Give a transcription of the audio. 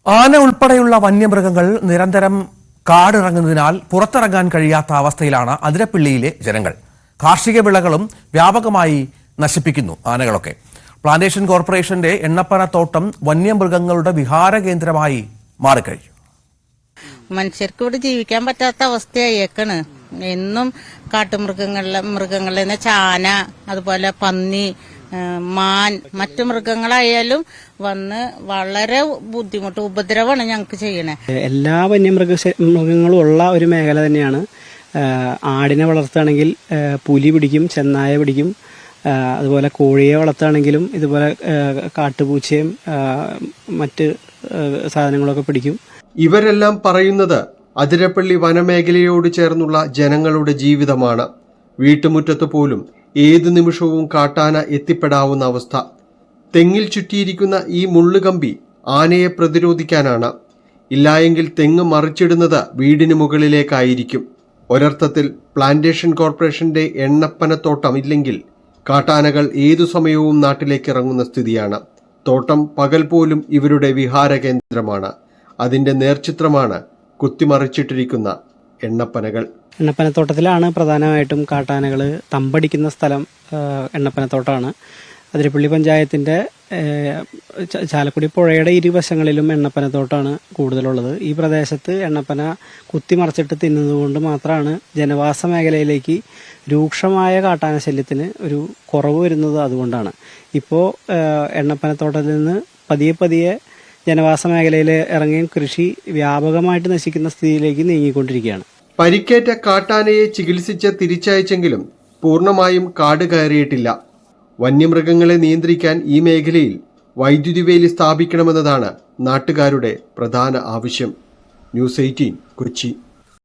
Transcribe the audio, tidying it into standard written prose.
ആന ഉൾപ്പെടെയുള്ള വന്യമൃഗങ്ങൾ നിരന്തരം കാടിറങ്ങുന്നതിനാൽ പുറത്തിറങ്ങാൻ കഴിയാത്ത അവസ്ഥയിലാണ് അതിരപ്പിള്ളിയിലെ ജനങ്ങൾ. കാർഷിക വിളകളും വ്യാപകമായി നശിപ്പിക്കുന്നു ആനകളൊക്കെ. പ്ലാന്റേഷൻ കോർപ്പറേഷന്റെ എണ്ണപ്പനത്തോട്ടം വന്യമൃഗങ്ങളുടെ വിഹാര കേന്ദ്രമായി മാറിക്കഴിഞ്ഞു. മനുഷ്യർക്ക് ഇവിടെ ജീവിക്കാൻ പറ്റാത്ത അവസ്ഥയായേക്കാണ്. എന്നും മൃഗങ്ങളിലെ ചാന, അതുപോലെ പന്നി, മാൻ, മറ്റു മൃഗങ്ങളായാലും വന്ന് വളരെ ബുദ്ധിമുട്ട് ഉപദ്രവമാണ് ഞങ്ങൾക്ക് ചെയ്യണേ. എല്ലാ വന്യമൃഗങ്ങളും ഉള്ള ഒരു മേഖല തന്നെയാണ്. ആടിനെ വളർത്തുകയാണെങ്കിൽ പുലി പിടിക്കും, ചെന്നായ പിടിക്കും. അതുപോലെ കോഴിയെ വളർത്തുകയാണെങ്കിലും ഇതുപോലെ കാട്ടുപൂച്ചയും മറ്റ് സാധനങ്ങളൊക്കെ പിടിക്കും. ഇവരെല്ലാം പറയുന്നത് അതിരപ്പള്ളി വനമേഖലയോട് ചേർന്നുള്ള ജനങ്ങളുടെ ജീവിതമാണ്. വീട്ടുമുറ്റത്ത് പോലും ഏതു നിമിഷവും കാട്ടാന എത്തിപ്പെടാവുന്ന അവസ്ഥ. തെങ്ങിൽ ചുറ്റിയിരിക്കുന്ന ഈ മുള്ളുകമ്പി ആനയെ പ്രതിരോധിക്കാനാണ്. ഇല്ലായെങ്കിൽ തെങ്ങ് മറിച്ചിടുന്നത് വീടിന് മുകളിലേക്കായിരിക്കും. ഒരർത്ഥത്തിൽ പ്ലാന്റേഷൻ കോർപ്പറേഷന്റെ എണ്ണപ്പനത്തോട്ടം ഇല്ലെങ്കിൽ കാട്ടാനകൾ ഏതു സമയവും നാട്ടിലേക്ക് ഇറങ്ങുന്ന സ്ഥിതിയാണ്. തോട്ടം പകൽ പോലും ഇവരുടെ വിഹാര കേന്ദ്രമാണ്. അതിന്റെ നേർചിത്രമാണ് കുത്തിമറിച്ചിട്ടിരിക്കുന്ന എണ്ണപ്പനകൾ. എണ്ണപ്പനത്തോട്ടത്തിലാണ് പ്രധാനമായിട്ടും കാട്ടാനകൾ തമ്പടിക്കുന്ന സ്ഥലം. എണ്ണപ്പനത്തോട്ടമാണ്. അതിരപ്പള്ളി പഞ്ചായത്തിന്റെ ചാലക്കുടി പുഴയുടെ ഇരുവശങ്ങളിലും എണ്ണപ്പനത്തോട്ടമാണ് കൂടുതലുള്ളത്. ഈ പ്രദേശത്ത് എണ്ണപ്പന കുത്തിമറിച്ചിട്ട് തിന്നുന്നതുകൊണ്ട് മാത്രമാണ് ജനവാസ മേഖലയിലേക്ക് രൂക്ഷമായ കാട്ടാന ശല്യത്തിന് ഒരു കുറവ് വരുന്നത്. അതുകൊണ്ടാണ് ഇപ്പോൾ എണ്ണപ്പനത്തോട്ടത്തിൽ നിന്ന് പതിയെ ജനവാസ മേഖലയിൽ ഇറങ്ങി കൃഷി വ്യാപകമായിട്ട് നശിക്കുന്ന സ്ഥിതിയിലേക്ക് നീങ്ങിക്കൊണ്ടിരിക്കുകയാണ്. പരിക്കേറ്റ കാട്ടാനയെ ചികിത്സിച്ച് തിരിച്ചയച്ചെങ്കിലും പൂർണ്ണമായും കാട് കയറിയിട്ടില്ല. വന്യമൃഗങ്ങളെ നിയന്ത്രിക്കാൻ ഈ മേഖലയിൽ വൈദ്യുതി വേലി സ്ഥാപിക്കണമെന്നതാണ് നാട്ടുകാരുടെ പ്രധാന ആവശ്യം. ന്യൂസ് 18 കൊച്ചി.